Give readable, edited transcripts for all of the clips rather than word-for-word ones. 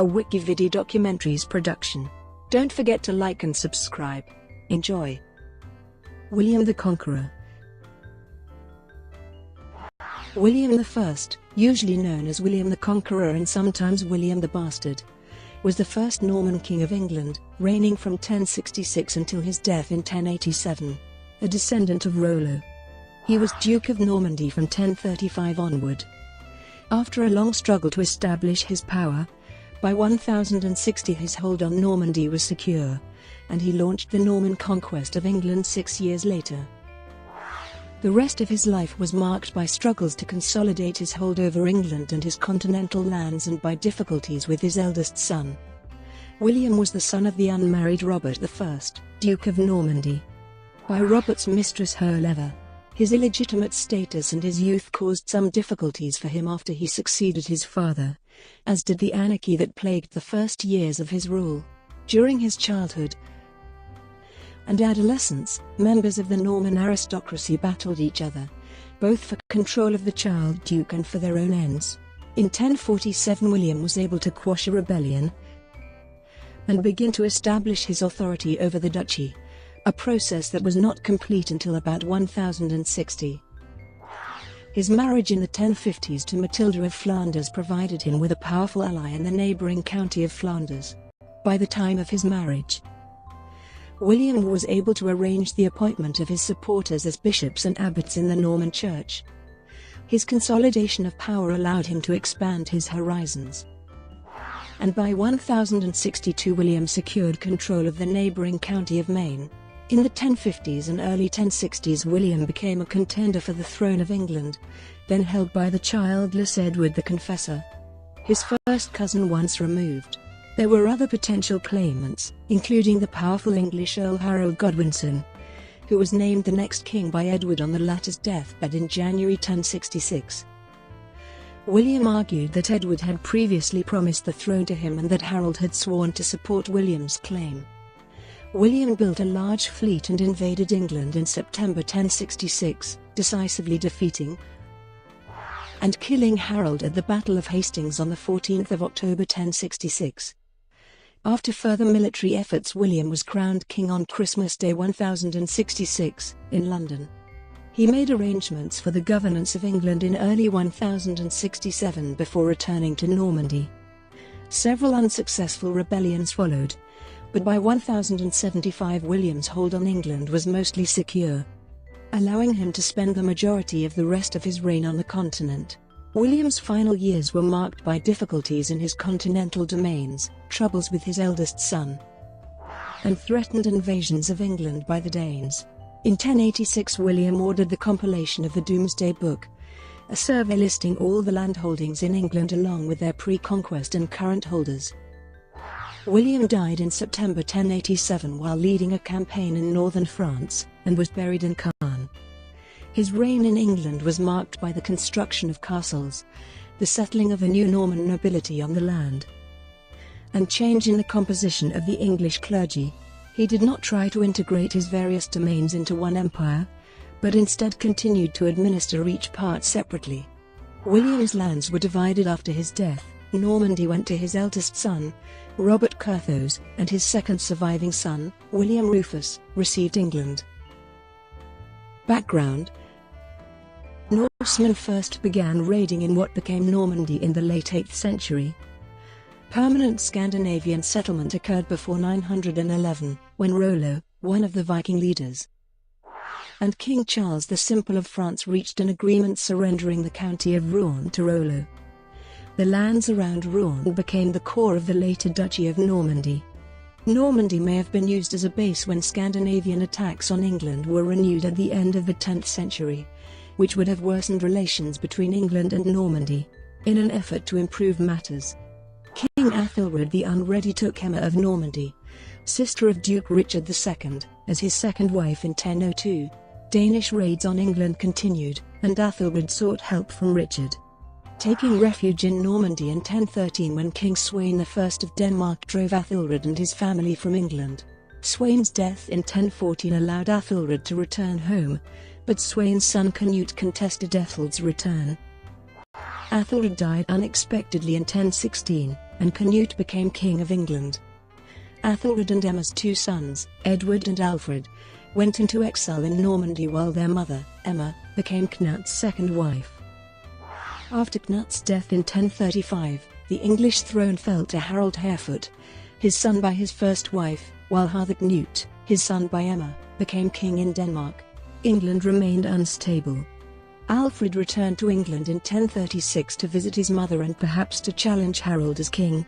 a WikiVidi documentaries production. Don't forget to like and subscribe. Enjoy. William the Conqueror. William I, usually known as William the Conqueror and sometimes William the Bastard, was the first Norman king of England, reigning from 1066 until his death in 1087, a descendant of Rollo. He was Duke of Normandy from 1035 onward. After a long struggle to establish his power, by 1060 his hold on Normandy was secure, and he launched the Norman conquest of England 6 years later. The rest of his life was marked by struggles to consolidate his hold over England and his continental lands and by difficulties with his eldest son. William was the son of the unmarried Robert I, Duke of Normandy. By Robert's mistress Herleva. His illegitimate status and his youth caused some difficulties for him after he succeeded his father, as did the anarchy that plagued the first years of his rule. During his childhood and adolescence, members of the Norman aristocracy battled each other, both for control of the child duke and for their own ends. In 1047 William was able to quash a rebellion and begin to establish his authority over the duchy, a process that was not complete until about 1060. His marriage in the 1050s to Matilda of Flanders provided him with a powerful ally in the neighbouring county of Flanders. By the time of his marriage, William was able to arrange the appointment of his supporters as bishops and abbots in the Norman Church. His consolidation of power allowed him to expand his horizons, and by 1062 William secured control of the neighbouring county of Maine. In the 1050s and early 1060s William became a contender for the throne of England, then held by the childless Edward the Confessor, his first cousin once removed. There were other potential claimants, including the powerful English Earl Harold Godwinson, who was named the next king by Edward on the latter's deathbed in January 1066. William argued that Edward had previously promised the throne to him and that Harold had sworn to support William's claim. William built a large fleet and invaded England in September 1066, decisively defeating and killing Harold at the Battle of Hastings on the 14th of October 1066. After further military efforts, William was crowned king on Christmas Day 1066, in London. He made arrangements for the governance of England in early 1067 before returning to Normandy. Several unsuccessful rebellions followed, but by 1075 William's hold on England was mostly secure, allowing him to spend the majority of the rest of his reign on the continent. William's final years were marked by difficulties in his continental domains, troubles with his eldest son, and threatened invasions of England by the Danes. In 1086 William ordered the compilation of the Domesday Book, a survey listing all the landholdings in England along with their pre-conquest and current holders. William died in September 1087 while leading a campaign in northern France, and was buried in Caen. His reign in England was marked by the construction of castles, the settling of a new Norman nobility on the land, and change in the composition of the English clergy. He did not try to integrate his various domains into one empire, but instead continued to administer each part separately. William's lands were divided after his death. Normandy went to his eldest son, Robert Curthose, and his second surviving son, William Rufus, received England. Background: Norsemen first began raiding in what became Normandy in the late 8th century. Permanent Scandinavian settlement occurred before 911, when Rollo, one of the Viking leaders, and King Charles the Simple of France reached an agreement surrendering the county of Rouen to Rollo. The lands around Rouen became the core of the later Duchy of Normandy. Normandy may have been used as a base when Scandinavian attacks on England were renewed at the end of the 10th century, which would have worsened relations between England and Normandy. In an effort to improve matters, King Athelred the Unready took Emma of Normandy, sister of Duke Richard II, as his second wife in 1002. Danish raids on England continued, and Athelred sought help from Richard, taking refuge in Normandy in 1013 when King Sweyn I of Denmark drove Athelred and his family from England. Sweyn's death in 1014 allowed Athelred to return home, but Sweyn's son Canute contested Ethelred's return. Athelred died unexpectedly in 1016, and Canute became King of England. Ethelred and Emma's two sons, Edward and Alfred, went into exile in Normandy while their mother, Emma, became Cnut's second wife. After Cnut's death in 1035, the English throne fell to Harold Harefoot, his son by his first wife, while Harthacnut, his son by Emma, became king in Denmark. England remained unstable. Alfred returned to England in 1036 to visit his mother and perhaps to challenge Harold as king.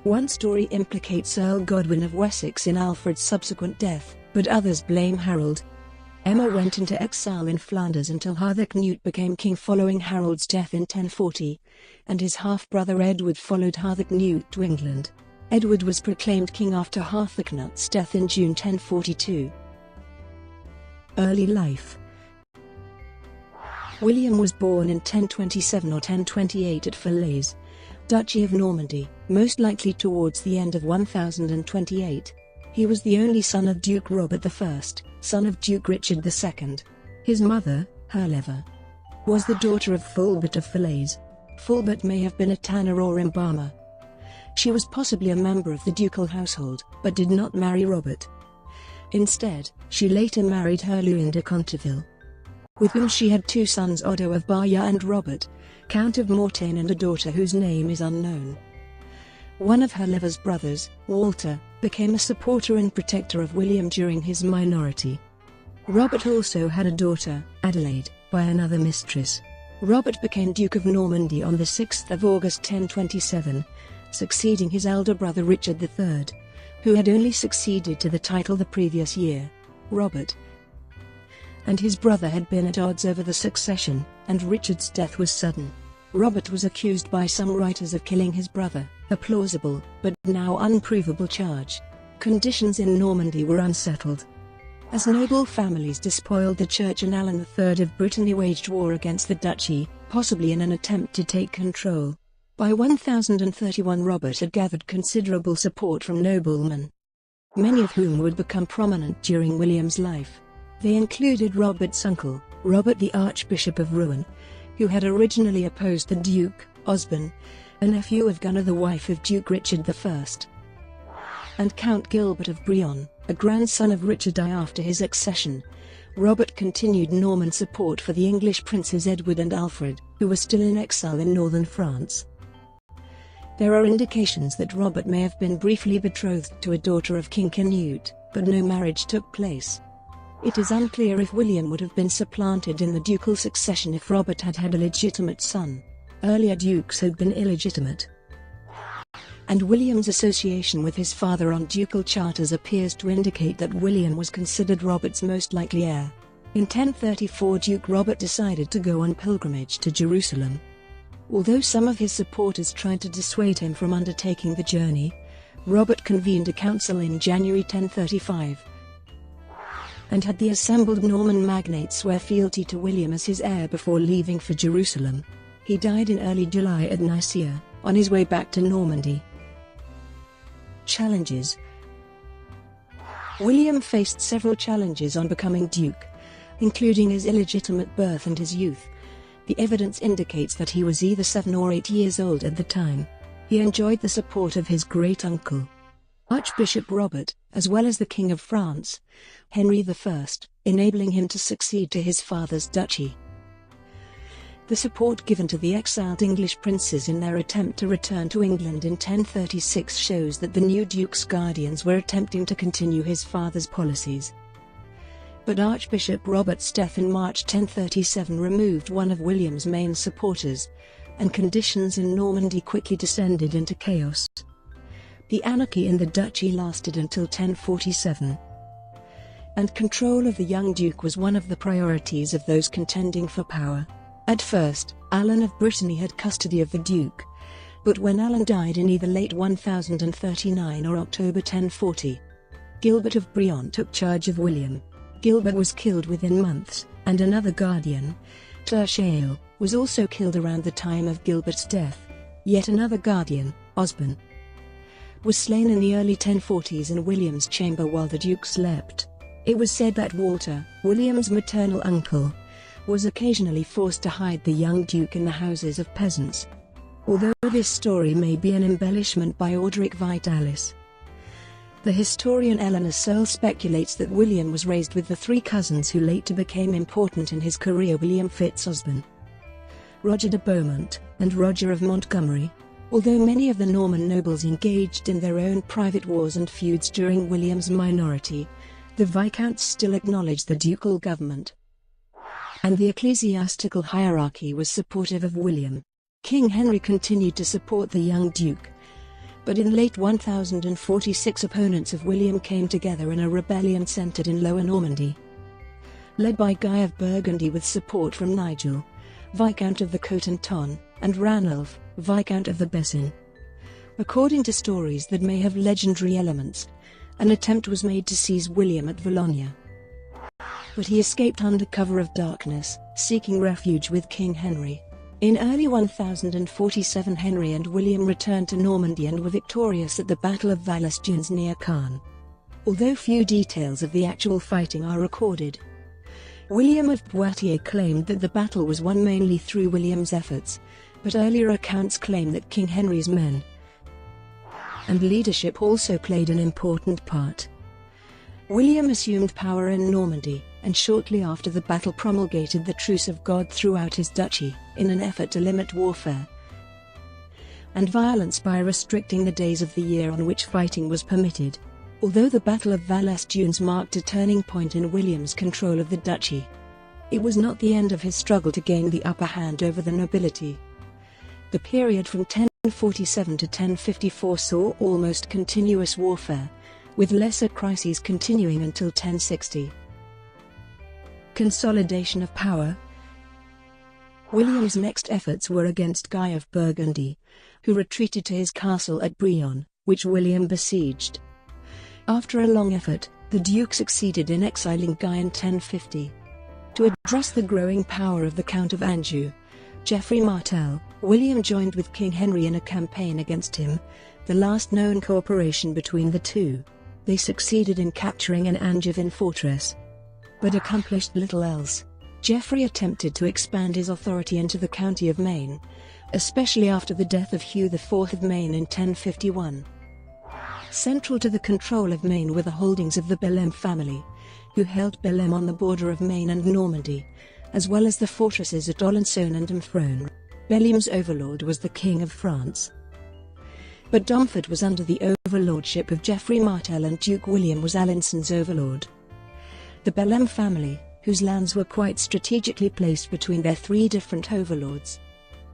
One story implicates Earl Godwin of Wessex in Alfred's subsequent death, but others blame Harold. Emma went into exile in Flanders until Harthacnut became king following Harold's death in 1040, and his half-brother Edward followed Harthacnut to England. Edward was proclaimed king after Harthacnut's death in June 1042. Early life. William was born in 1027 or 1028 at Falaise, Duchy of Normandy, most likely towards the end of 1028. He was the only son of Duke Robert I, son of Duke Richard II. His mother, Herleva, was the daughter of Fulbert of Falaise. Fulbert may have been a tanner or embalmer. She was possibly a member of the ducal household, but did not marry Robert. Instead, she later married William de Conqueror, with whom she had two sons, Otto of Bar and Robert, Count of Mortain, and a daughter whose name is unknown. One of Herleva's brothers, Walter, became a supporter and protector of William during his minority. Robert also had a daughter, Adelaide, by another mistress. Robert became Duke of Normandy on 6 August 1027, succeeding his elder brother Richard III, who had only succeeded to the title the previous year. Robert and his brother had been at odds over the succession, and Richard's death was sudden. Robert was accused by some writers of killing his brother, a plausible, but now unprovable charge. Conditions in Normandy were unsettled, as noble families despoiled the church and Alan III of Brittany waged war against the duchy, possibly in an attempt to take control. By 1031 Robert had gathered considerable support from noblemen, many of whom would become prominent during William's life. They included Robert's uncle, Robert the Archbishop of Rouen, who had originally opposed the Duke, Osborne, a nephew of Gunnar the wife of Duke Richard I, and Count Gilbert of Brion, a grandson of Richard I. After his accession, Robert continued Norman support for the English princes Edward and Alfred, who were still in exile in northern France. There are indications that Robert may have been briefly betrothed to a daughter of King Canute, but no marriage took place. It is unclear if William would have been supplanted in the ducal succession if Robert had had a legitimate son. Earlier dukes had been illegitimate, and William's association with his father on ducal charters appears to indicate that William was considered Robert's most likely heir. In 1034 Duke Robert decided to go on pilgrimage to Jerusalem. Although some of his supporters tried to dissuade him from undertaking the journey, Robert convened a council in January 1035 and had the assembled Norman magnates swear fealty to William as his heir before leaving for Jerusalem. He died in early July at Nicaea, on his way back to Normandy. Challenges. William faced several challenges on becoming duke, including his illegitimate birth and his youth. The evidence indicates that he was either 7 or 8 years old at the time. He enjoyed the support of his great-uncle, Archbishop Robert, as well as the King of France, Henry I, enabling him to succeed to his father's duchy. The support given to the exiled English princes in their attempt to return to England in 1036 shows that the new duke's guardians were attempting to continue his father's policies. But Archbishop Robert's death in March 1037 removed one of William's main supporters, and conditions in Normandy quickly descended into chaos. The anarchy in the duchy lasted until 1047, and control of the young duke was one of the priorities of those contending for power. At first, Alan of Brittany had custody of the duke, but when Alan died in either late 1039 or October 1040, Gilbert of Brion took charge of William. Gilbert was killed within months, and another guardian, Tertial, was also killed around the time of Gilbert's death. Yet another guardian, Osborne, was slain in the early 1040s in William's chamber while the duke slept. It was said that Walter, William's maternal uncle, was occasionally forced to hide the young duke in the houses of peasants, although this story may be an embellishment by Audric Vitalis. The historian Eleanor Searle speculates that William was raised with the three cousins who later became important in his career: William Fitzosborne, Roger de Beaumont, and Roger of Montgomery. Although many of the Norman nobles engaged in their own private wars and feuds during William's minority, the Viscounts still acknowledged the ducal government, and the ecclesiastical hierarchy was supportive of William. King Henry continued to support the young duke, but in late 1046 opponents of William came together in a rebellion centered in Lower Normandy, led by Guy of Burgundy with support from Nigel, Viscount of the Cotentin, and Ranulf, Viscount of the Bessin. According to stories that may have legendary elements, an attempt was made to seize William at Valognes, but he escaped under cover of darkness, seeking refuge with King Henry. In early 1047 Henry and William returned to Normandy and were victorious at the Battle of Valesdunes near Caen, although few details of the actual fighting are recorded. William of Poitiers claimed that the battle was won mainly through William's efforts, but earlier accounts claim that King Henry's men and leadership also played an important part. William assumed power in Normandy, and shortly after the battle promulgated the Truce of God throughout his duchy, in an effort to limit warfare and violence by restricting the days of the year on which fighting was permitted. Although the Battle of Valesdunes marked a turning point in William's control of the duchy, it was not the end of his struggle to gain the upper hand over the nobility. The period from 1047 to 1054 saw almost continuous warfare, with lesser crises continuing until 1060. Consolidation of power. William's next efforts were against Guy of Burgundy, who retreated to his castle at Brionne, which William besieged. After a long effort, the Duke succeeded in exiling Guy in 1050. To address the growing power of the Count of Anjou, Geoffrey Martel, William joined with King Henry in a campaign against him, the last known cooperation between the two. They succeeded in capturing an Angevin fortress, but accomplished little else. Geoffrey attempted to expand his authority into the county of Maine, especially after the death of Hugh IV of Maine in 1051. Central to the control of Maine were the holdings of the Belem family, who held Belem on the border of Maine and Normandy, as well as the fortresses at Alençon and Domfrone. Belem's overlord was the King of France, but Domfront was under the overlordship of Geoffrey Martel, and Duke William was Alençon's overlord. The Belem family, whose lands were quite strategically placed between their three different overlords,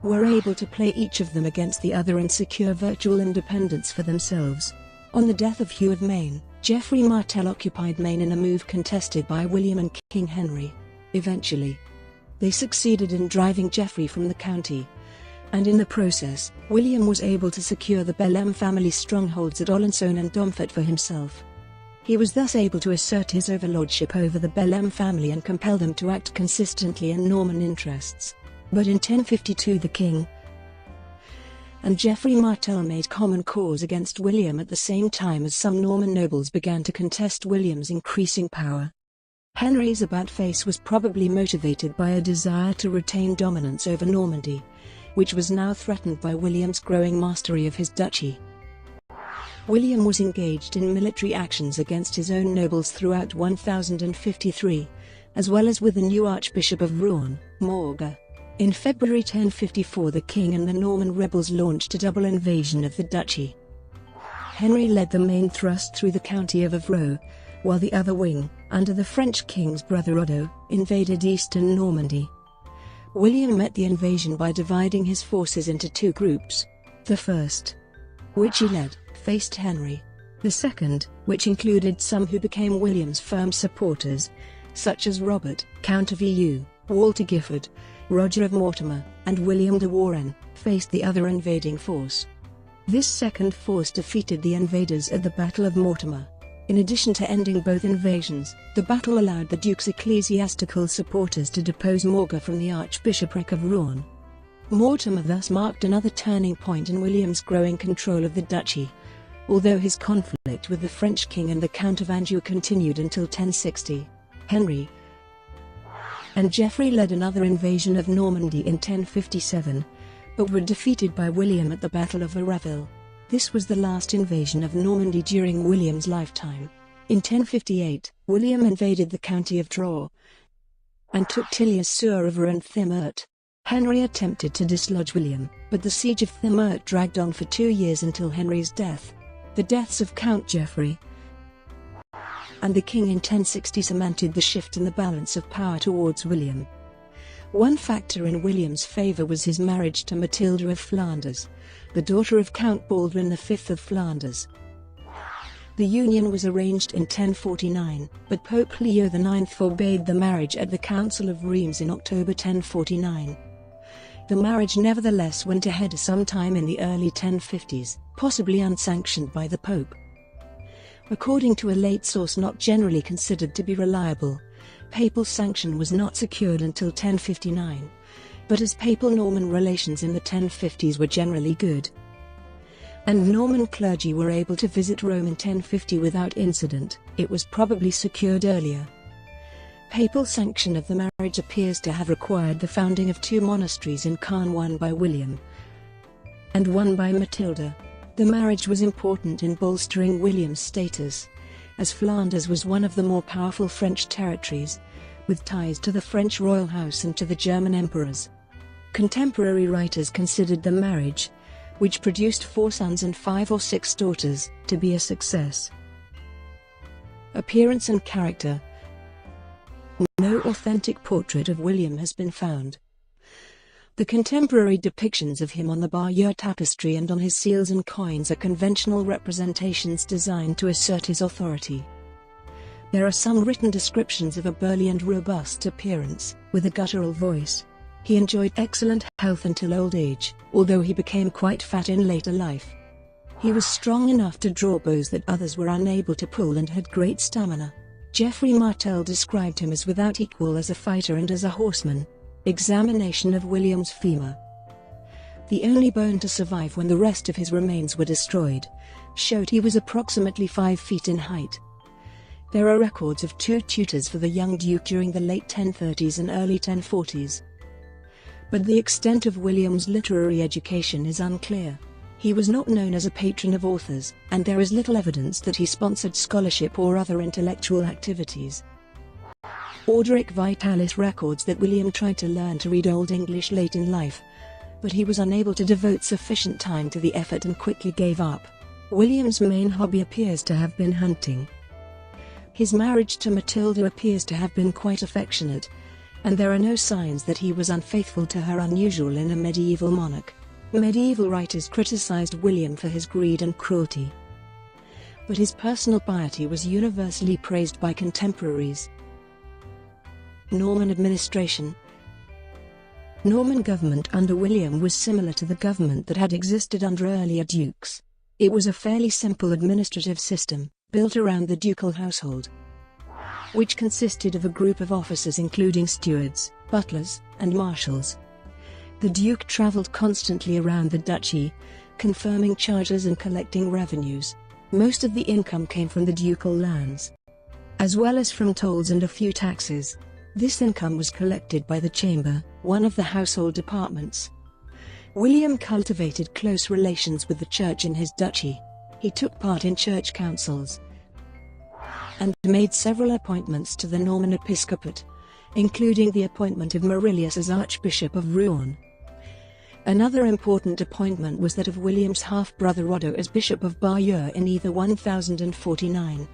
were able to play each of them against the other and secure virtual independence for themselves. On the death of Hugh of Maine, Geoffrey Martel occupied Maine in a move contested by William and King Henry. Eventually, they succeeded in driving Geoffrey from the county, and in the process, William was able to secure the Belem family strongholds at Alençon and Domfront for himself. He was thus able to assert his overlordship over the Belem family and compel them to act consistently in Norman interests. But in 1052 the king and Geoffrey Martel made common cause against William at the same time as some Norman nobles began to contest William's increasing power. Henry's about-face was probably motivated by a desire to retain dominance over Normandy, which was now threatened by William's growing mastery of his duchy. William was engaged in military actions against his own nobles throughout 1053, as well as with the new Archbishop of Rouen, Morga. In February 1054 the king and the Norman rebels launched a double invasion of the duchy. Henry led the main thrust through the county of Evreux, while the other wing, under the French king's brother Otto, invaded eastern Normandy. William met the invasion by dividing his forces into two groups. The first, which he led, faced Henry. The second, which included some who became William's firm supporters, such as Robert, Count of Eu, Walter Giffard, Roger of Mortimer, and William de Warenne, faced the other invading force. This second force defeated the invaders at the Battle of Mortimer. In addition to ending both invasions, the battle allowed the Duke's ecclesiastical supporters to depose Morga from the Archbishopric of Rouen. Mortimer thus marked another turning point in William's growing control of the duchy, although his conflict with the French king and the Count of Anjou continued until 1060. Henry and Geoffrey led another invasion of Normandy in 1057, but were defeated by William at the Battle of Varaville. This was the last invasion of Normandy during William's lifetime. In 1058, William invaded the county of Dreux and took Tillières-sur-Avre and Thimert. Henry attempted to dislodge William, but the siege of Thimert dragged on for 2 years until Henry's death. The deaths of Count Geoffrey and the king in 1060 cemented the shift in the balance of power towards William. One factor in William's favour was his marriage to Matilda of Flanders, the daughter of Count Baldwin V of Flanders. The union was arranged in 1049, but Pope Leo IX forbade the marriage at the Council of Reims in October 1049. The marriage nevertheless went ahead sometime in the early 1050s, possibly unsanctioned by the Pope. According to a late source not generally considered to be reliable, papal sanction was not secured until 1059, but as papal-Norman relations in the 1050s were generally good, and Norman clergy were able to visit Rome in 1050 without incident, it was probably secured earlier. Papal sanction of the marriage appears to have required the founding of 2 monasteries in Caen, one by William and one by Matilda. The marriage was important in bolstering William's status, as Flanders was one of the more powerful French territories, with ties to the French royal house and to the German emperors. Contemporary writers considered the marriage, which produced 4 sons and 5 or 6 daughters, to be a success. Appearance and character. No authentic portrait of William has been found. The contemporary depictions of him on the Bayeux tapestry and on his seals and coins are conventional representations designed to assert his authority. There are some written descriptions of a burly and robust appearance, with a guttural voice. He enjoyed excellent health until old age, although he became quite fat in later life. He was strong enough to draw bows that others were unable to pull and had great stamina. Geoffrey Martel described him as without equal as a fighter and as a horseman. Examination of William's femur, the only bone to survive when the rest of his remains were destroyed, showed he was approximately 5 feet in height. There are records of 2 tutors for the young duke during the late 1030s and early 1040s. But the extent of William's literary education is unclear. He was not known as a patron of authors, and there is little evidence that he sponsored scholarship or other intellectual activities. Orderic Vitalis records that William tried to learn to read Old English late in life, but he was unable to devote sufficient time to the effort and quickly gave up. William's main hobby appears to have been hunting. His marriage to Matilda appears to have been quite affectionate, and there are no signs that he was unfaithful to her, unusual in a medieval monarch. Medieval writers criticized William for his greed and cruelty, but his personal piety was universally praised by contemporaries. Norman administration. Norman government under William was similar to the government that had existed under earlier dukes. It was a fairly simple administrative system, built around the ducal household, which consisted of a group of officers including stewards, butlers, and marshals. The duke travelled constantly around the duchy, confirming charges and collecting revenues. Most of the income came from the ducal lands, as well as from tolls and a few taxes. This income was collected by the chamber, one of the household departments. William cultivated close relations with the church in his duchy. He took part in church councils and made several appointments to the Norman episcopate, including the appointment of Maurilius as Archbishop of Rouen. Another important appointment was that of William's half-brother Rollo as Bishop of Bayeux in either 1049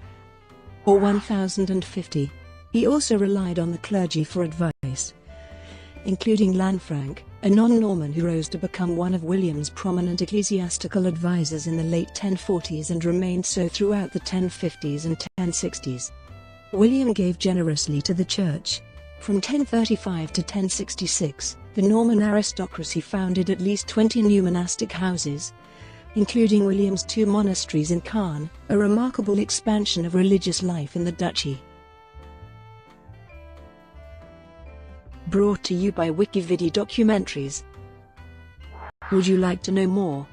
or 1050. He also relied on the clergy for advice, including Lanfranc, a non-Norman who rose to become one of William's prominent ecclesiastical advisers in the late 1040s and remained so throughout the 1050s and 1060s. William gave generously to the church. From 1035 to 1066, the Norman aristocracy founded at least 20 new monastic houses, including William's 2 monasteries in Caen, a remarkable expansion of religious life in the duchy. Brought to you by WikiVidi documentaries. Would you like to know more?